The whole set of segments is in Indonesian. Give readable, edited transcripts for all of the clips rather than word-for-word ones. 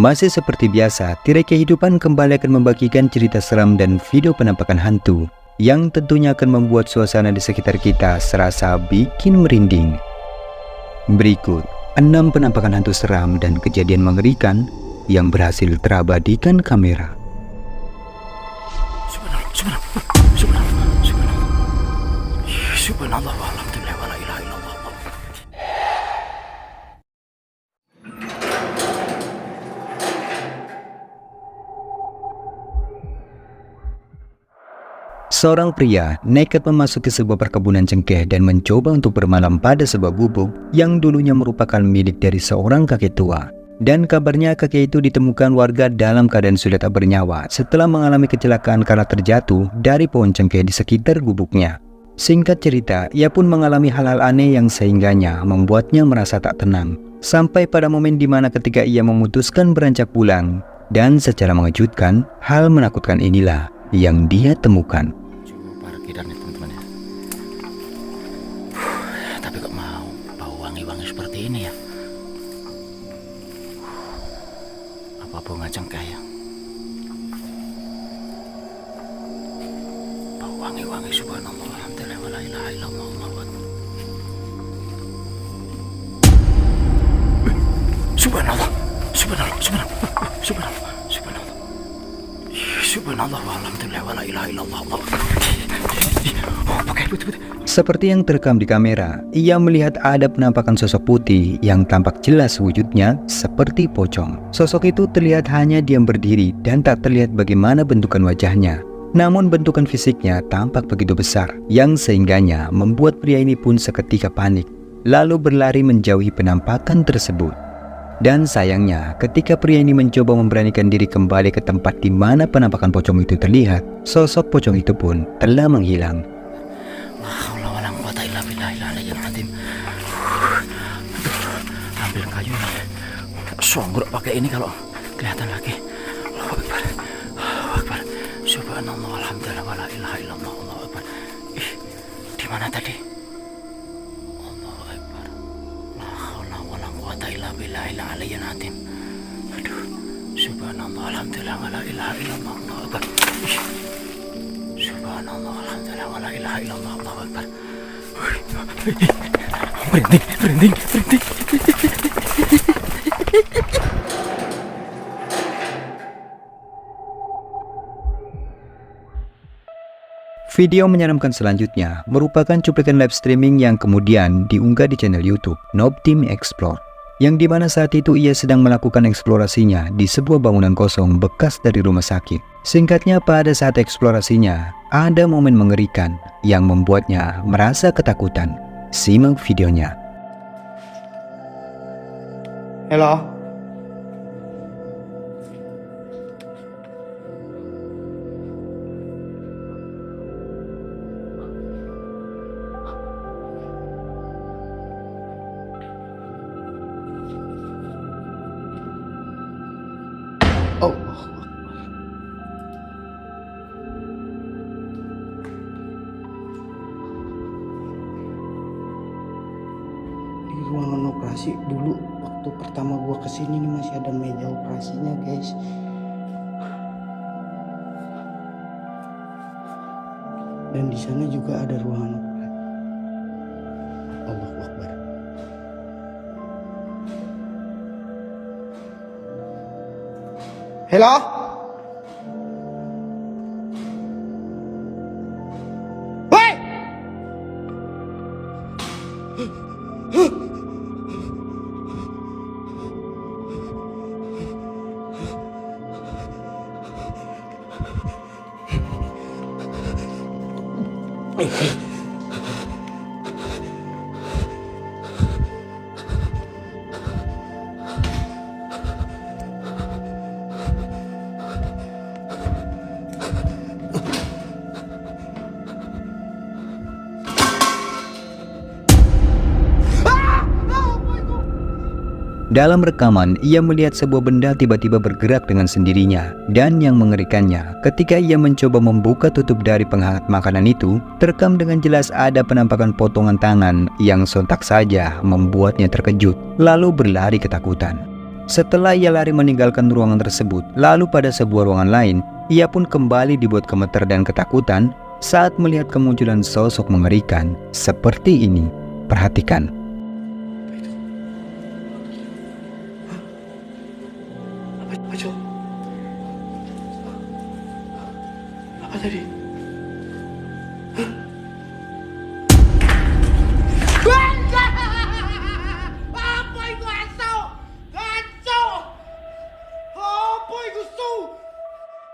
Masih seperti biasa, Tirai Kehidupan kembali akan membagikan cerita seram dan video penampakan hantu yang tentunya akan membuat suasana di sekitar kita serasa bikin merinding. Berikut 6 penampakan hantu seram dan kejadian mengerikan yang berhasil terabadikan kamera. Subhanallah walhamdulillah wala ilaha illallah. Seorang pria nekat memasuki sebuah perkebunan cengkeh dan mencoba untuk bermalam pada sebuah gubuk yang dulunya merupakan milik dari seorang kakek tua. Dan kabarnya kakek itu ditemukan warga dalam keadaan sudah tak bernyawa setelah mengalami kecelakaan karena terjatuh dari pohon cengkeh di sekitar gubuknya. Singkat cerita, ia pun mengalami hal-hal aneh yang sehingganya membuatnya merasa tak tenang. Sampai pada momen dimana ketika ia memutuskan beranjak pulang, dan secara mengejutkan, hal menakutkan inilah yang dia temukan. Parkiran nih teman-teman ya. Tapi kok mau bau wangi-wangi seperti ini ya? Apa bunga cengkeh ya? Bau wangi-wangi, subhanallah alhamdulillah wala ilaha illallah. Subhanallah, subhanallah, subhanallah, subhanallah, subhanallah. Subhanallah walhamdulillah wala ilaha illallah. Seperti yang terekam di kamera, ia melihat ada penampakan sosok putih yang tampak jelas wujudnya seperti pocong. Sosok itu terlihat hanya diam berdiri dan tak terlihat bagaimana bentukan wajahnya. Namun bentukan fisiknya tampak begitu besar, yang sehingganya membuat pria ini pun seketika panik, lalu berlari menjauhi penampakan tersebut. Dan sayangnya, ketika pria ini mencoba memberanikan diri kembali ke tempat di mana penampakan pocong itu terlihat, sosok pocong itu pun telah menghilang. Ambil kayu nih, songgok pakai ini kalau kelihatan lagi. Allahu Akbar, Allahu Akbar, subhanallah alhamdulillah wala ilaha illallah. Allahu Akbar. Di mana tadi? Allahu Akbar, la haula wala quwata illa billahil aliyyil azim. Aduh, subhanallah alhamdulillah wala ilaha illallah. Allahu Akbar. Subhanallah alhamdulillah wala ilaha illallah. Allahu Akbar. Berhenti. Video menyeramkan selanjutnya merupakan cuplikan live streaming yang kemudian diunggah di channel YouTube Noob Team Explore, yang dimana saat itu ia sedang melakukan eksplorasinya di sebuah bangunan kosong bekas dari rumah sakit. Singkatnya, pada saat eksplorasinya ada momen mengerikan yang membuatnya merasa ketakutan. Simak videonya. Halo. Oh. Di ruangan operasi dulu waktu pertama gua kesini nih masih ada meja operasinya guys. Dan di sana juga ada ruangan operasi. Allahu Akbar. Halo. Woi. Dalam rekaman, ia melihat sebuah benda tiba-tiba bergerak dengan sendirinya. Dan yang mengerikannya, ketika ia mencoba membuka tutup dari penghangat makanan itu, terekam dengan jelas ada penampakan potongan tangan yang sontak saja membuatnya terkejut, lalu berlari ketakutan. Setelah ia lari meninggalkan ruangan tersebut, lalu pada sebuah ruangan lain, ia pun kembali dibuat gemeter dan ketakutan saat melihat kemunculan sosok mengerikan seperti ini. Perhatikan. Apa Cok? Apa tadi? Apa itu asal? Gaco! Apa itu su?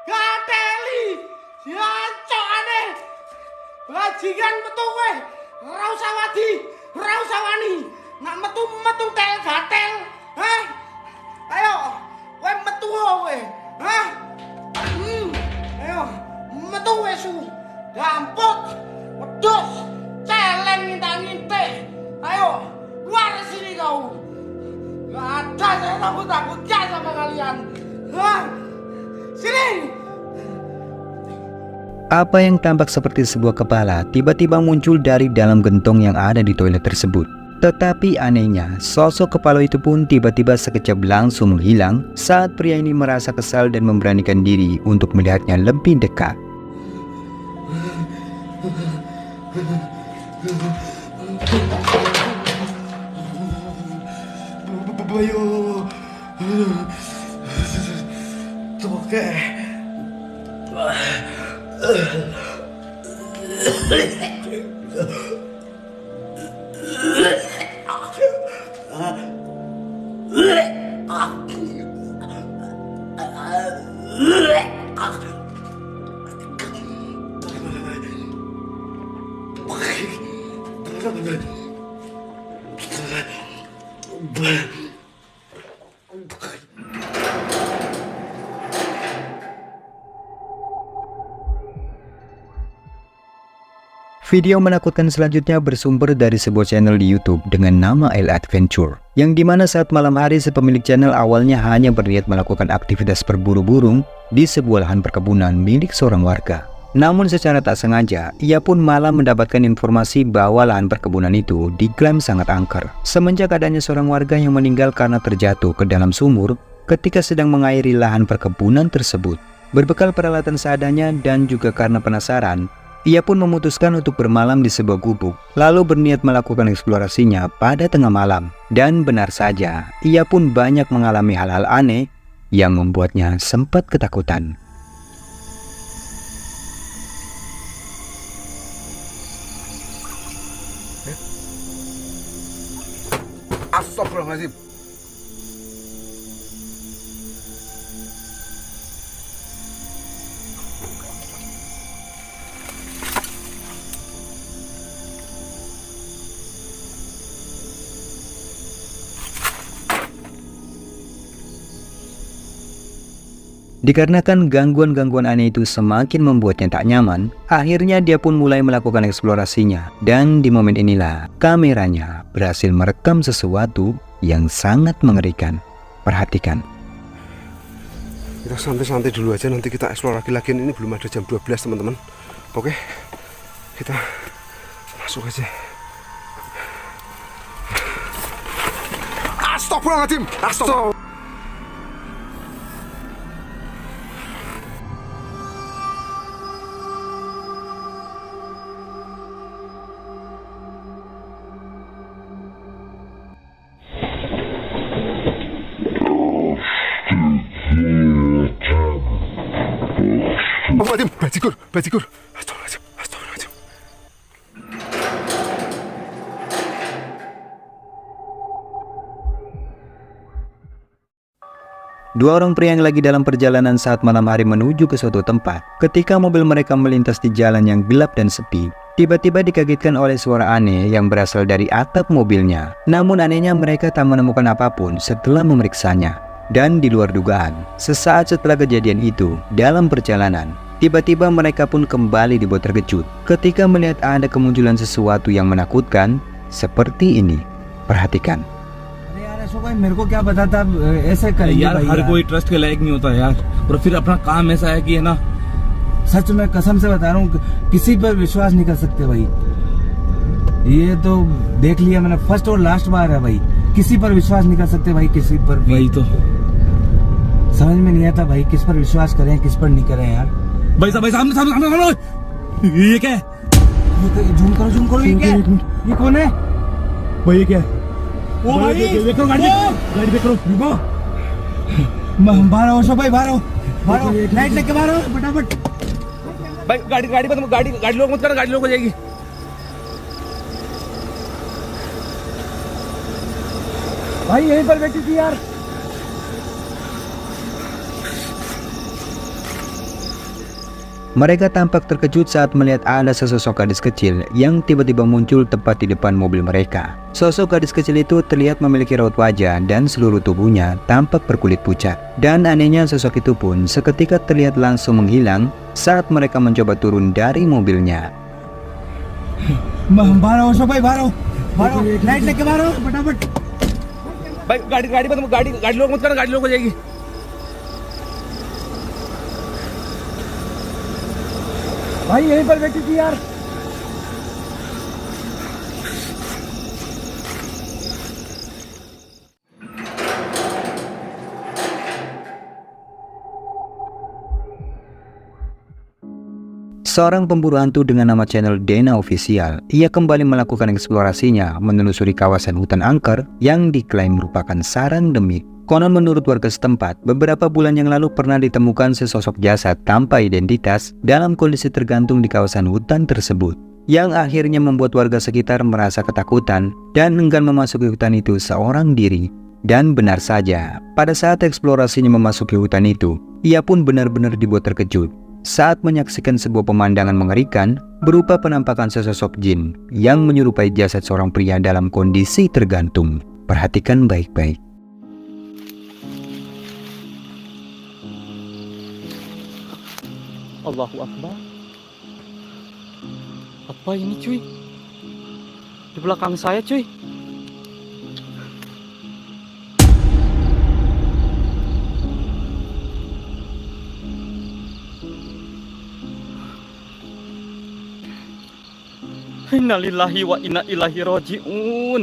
Gateli! Gaco aneh! Bajingan metu kowe! Ora usah wadi, ora usah wani. Nak metu tel gatel. Hah? Ayo, kowe metu kowe. Hah? Ayo, metu kowe su. Gamput, wedhus, celeng ngintang-ngintih. Ayo, keluar sini kau. Gak ada saya takut-takutnya sama kalian. Hah? Sini! Apa yang tampak seperti sebuah kepala tiba-tiba muncul dari dalam gentong yang ada di toilet tersebut. Tetapi anehnya, sosok kepala itu pun tiba-tiba sekejap langsung menghilang saat pria ini merasa kesal dan memberanikan diri untuk melihatnya lebih dekat. Bayu. Toke. Video menakutkan selanjutnya bersumber dari sebuah channel di YouTube dengan nama L Adventure, yang dimana saat malam hari si pemilik channel awalnya hanya berniat melakukan aktivitas berburu burung di sebuah lahan perkebunan milik seorang warga. Namun secara tak sengaja, ia pun malah mendapatkan informasi bahwa lahan perkebunan itu diklaim sangat angker, semenjak adanya seorang warga yang meninggal karena terjatuh ke dalam sumur ketika sedang mengairi lahan perkebunan tersebut. Berbekal peralatan seadanya dan juga karena penasaran, ia pun memutuskan untuk bermalam di sebuah gubuk, lalu berniat melakukan eksplorasinya pada tengah malam. Dan benar saja, ia pun banyak mengalami hal-hal aneh yang membuatnya sempat ketakutan. Astagfirullahaladzim. Dikarenakan gangguan-gangguan aneh itu semakin membuatnya tak nyaman, akhirnya dia pun mulai melakukan eksplorasinya. Dan di momen inilah kameranya berhasil merekam sesuatu yang sangat mengerikan. Perhatikan. Kita santai-santai dulu aja, nanti kita eksplor lagi. Ini belum ada jam 12 teman-teman. Oke, kita masuk aja. Astagfirullahaladzim. Astagfirullah. Astagfirullahaladzim, bajigur. Astagfirullahaladzim. Dua orang pria yang lagi dalam perjalanan saat malam hari menuju ke suatu tempat. Ketika mobil mereka melintas di jalan yang gelap dan sepi, tiba-tiba dikagetkan oleh suara aneh yang berasal dari atap mobilnya. Namun anehnya mereka tak menemukan apapun setelah memeriksanya. Dan di luar dugaan, sesaat setelah kejadian itu, dalam perjalanan, tiba-tiba mereka pun kembali dibuat terkejut ketika melihat ada kemunculan sesuatu yang menakutkan seperti ini. Perhatikan. ऐसा कोई मेरे को क्या बताता ऐसे करेंगे यार भाई हर यार। कोई ट्रस्ट के लायक नहीं होता यार, और फिर अपना काम ऐसा है कि है ना, सच में कसम से बता रहा हूँ किसी पर विश्वास नहीं कर सकते भाई। ये तो देख लिया मैंने, फर्स्ट और लास्ट बार है भाई किसी पर विश्वास नहीं कर सकते भाई, किसी पर भी। वही तो समझ में नहीं आता भाई, किस पर विश्वास करें किस पर नहीं करें यार। भाई साहब सामने सामने सामने सामने ये क्या है? झूम करो ये क्या है? ये कौन है? भाई ये क्या है? ओ भाई देखो गाड़ी देख लो रुको। बाहर आओ अशोक भाई, बाहर आओ लाइट लेके बाहर आओ फटाफट। भाई गाड़ी मत गाड़ी लोग मत करना, गाड़ी लोग हो जाएगी। भाई यहीं पर बैठी थी यार। Mereka tampak terkejut saat melihat ada sesosok gadis kecil yang tiba-tiba muncul tepat di depan mobil mereka. Sosok gadis kecil itu terlihat memiliki raut wajah dan seluruh tubuhnya tampak berkulit pucat. Dan anehnya sosok itu pun seketika terlihat langsung menghilang saat mereka mencoba turun dari mobilnya. बाहर आओ अशोक भाई, बाहर आओ लाइट लेके बाहर आओ फटाफट। भाई गाड़ी लोग मत करना, गाड़ी लोग हो जाएगी। भाई यहीं पर बैठी थी यार। Seorang pemburu hantu dengan nama channel Dena Official, ia kembali melakukan eksplorasinya menelusuri kawasan hutan angker yang diklaim merupakan sarang demit. Konon menurut warga setempat, beberapa bulan yang lalu pernah ditemukan sesosok jasad tanpa identitas dalam kondisi tergantung di kawasan hutan tersebut, yang akhirnya membuat warga sekitar merasa ketakutan dan enggan memasuki hutan itu seorang diri. Dan benar saja, pada saat eksplorasinya memasuki hutan itu, ia pun benar-benar dibuat terkejut saat menyaksikan sebuah pemandangan mengerikan berupa penampakan sesosok jin yang menyerupai jasad seorang pria dalam kondisi tergantung. Perhatikan baik-baik. Allahu Akbar. Apa ini cuy? Di belakang saya cuy. Innalillahi wa inna ilaihi raji'un.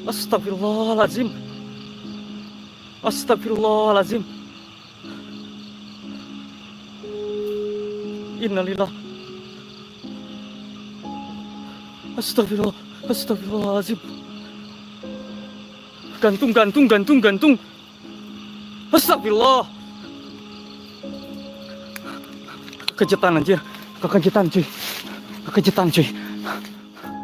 Astagfirullahaladzim. Astagfirullahaladzim. Innalillah. Astagfirullahaladzim. Gantung. Astagfirullah. Kejutan anjir. Kekejutan cuy.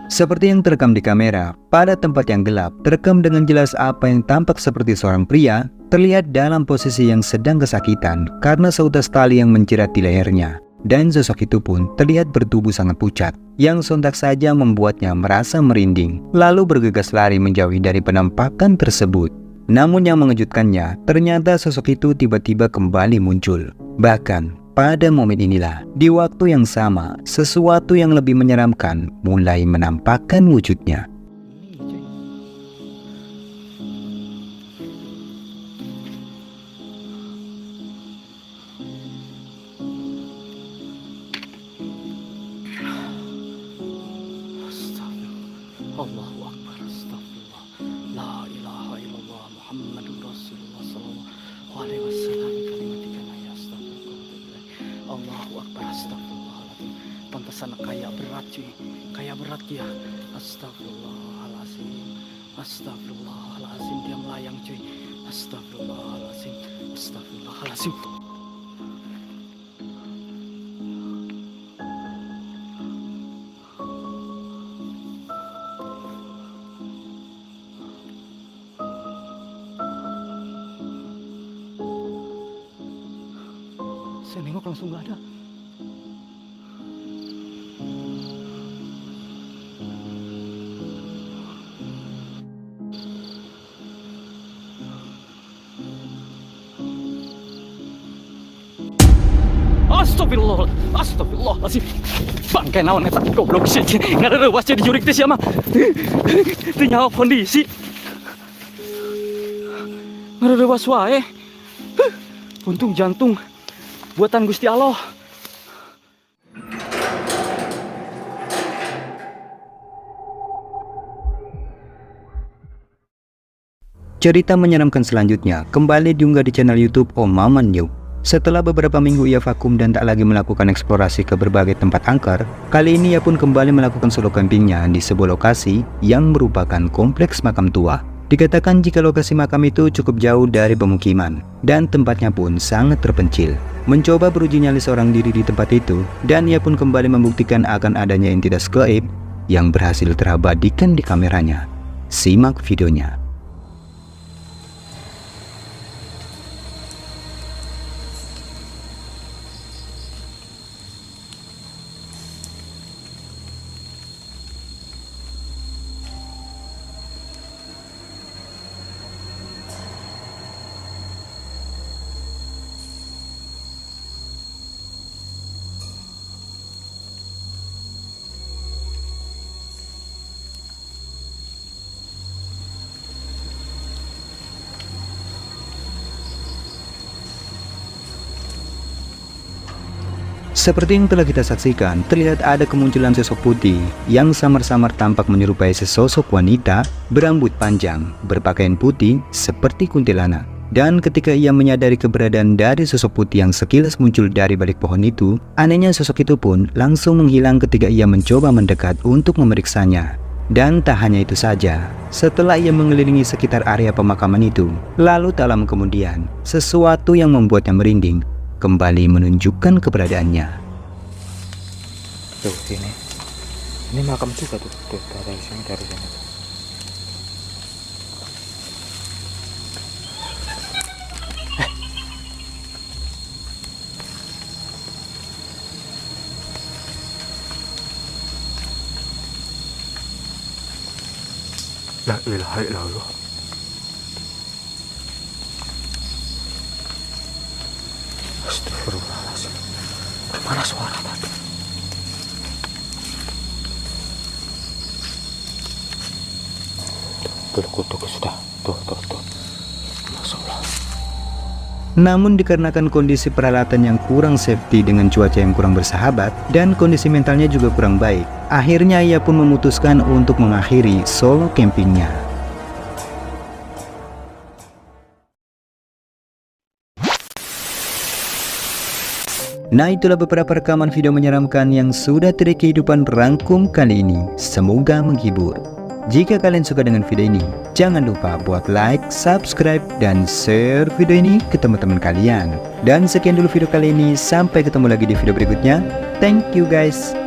Seperti yang terekam di kamera, pada tempat yang gelap, terekam dengan jelas apa yang tampak seperti seorang pria terlihat dalam posisi yang sedang kesakitan karena seutas tali yang menjerat di lehernya. Dan sosok itu pun terlihat bertubuh sangat pucat, yang sontak saja membuatnya merasa merinding, lalu bergegas lari menjauhi dari penampakan tersebut. Namun yang mengejutkannya, ternyata sosok itu tiba-tiba kembali muncul. Bahkan pada momen inilah, di waktu yang sama, sesuatu yang lebih menyeramkan mulai menampakkan wujudnya. Allahu Akbar. Astagfirullah. La ilaha illallah Muhammadur Rasulullah sallallahu alaihi wasallam. Allahu Akbar. Astagfirullahaladzim. Pantesan kayak berat cuy. Kayak berat ya. Astagfirullahaladzim. Astagfirullahaladzim. Dia melayang cuy. Astagfirullahaladzim. Astagfirullahaladzim. Saya nengok langsung gak ada. Astagfirullahaladzim. Bangkai naon eta goblok sih. Nggak ada rewas jadi jurik teh siapa? Teu nyawa kondisi. Nggak ada rewas wae. Untung jantung buatan Gusti Allah. Cerita menyeramkan selanjutnya kembali diunggah di channel YouTube Om Maman New. Setelah beberapa minggu ia vakum dan tak lagi melakukan eksplorasi ke berbagai tempat angker, kali ini ia pun kembali melakukan solo campingnya di sebuah lokasi yang merupakan kompleks makam tua. Dikatakan jika lokasi makam itu cukup jauh dari pemukiman dan tempatnya pun sangat terpencil. Mencoba beruji nyali seorang diri di tempat itu, dan ia pun kembali membuktikan akan adanya entitas gaib yang berhasil terabadikan di kameranya. Simak videonya. Seperti yang telah kita saksikan, terlihat ada kemunculan sosok putih yang samar-samar tampak menyerupai sesosok wanita berambut panjang, berpakaian putih seperti kuntilanak. Dan ketika ia menyadari keberadaan dari sosok putih yang sekilas muncul dari balik pohon itu, anehnya sosok itu pun langsung menghilang ketika ia mencoba mendekat untuk memeriksanya. Dan tak hanya itu saja, setelah ia mengelilingi sekitar area pemakaman itu, lalu tak lama kemudian, sesuatu yang membuatnya merinding kembali menunjukkan keberadaannya. Tuh ini makam juga tuh dari sini. La ilaha illallah. Astagfirullahaladzim. Mana suara tadi? Tuh sudah. Tuh. Masya Allah. Namun dikarenakan kondisi peralatan yang kurang safety dengan cuaca yang kurang bersahabat dan kondisi mentalnya juga kurang baik, akhirnya ia pun memutuskan untuk mengakhiri solo campingnya. Nah, itulah beberapa rekaman video menyeramkan yang sudah Trik Kehidupan rangkum kali ini. Semoga menghibur. Jika kalian suka dengan video ini, jangan lupa buat like, subscribe, dan share video ini ke teman-teman kalian. Dan sekian dulu video kali ini, sampai ketemu lagi di video berikutnya. Thank you guys.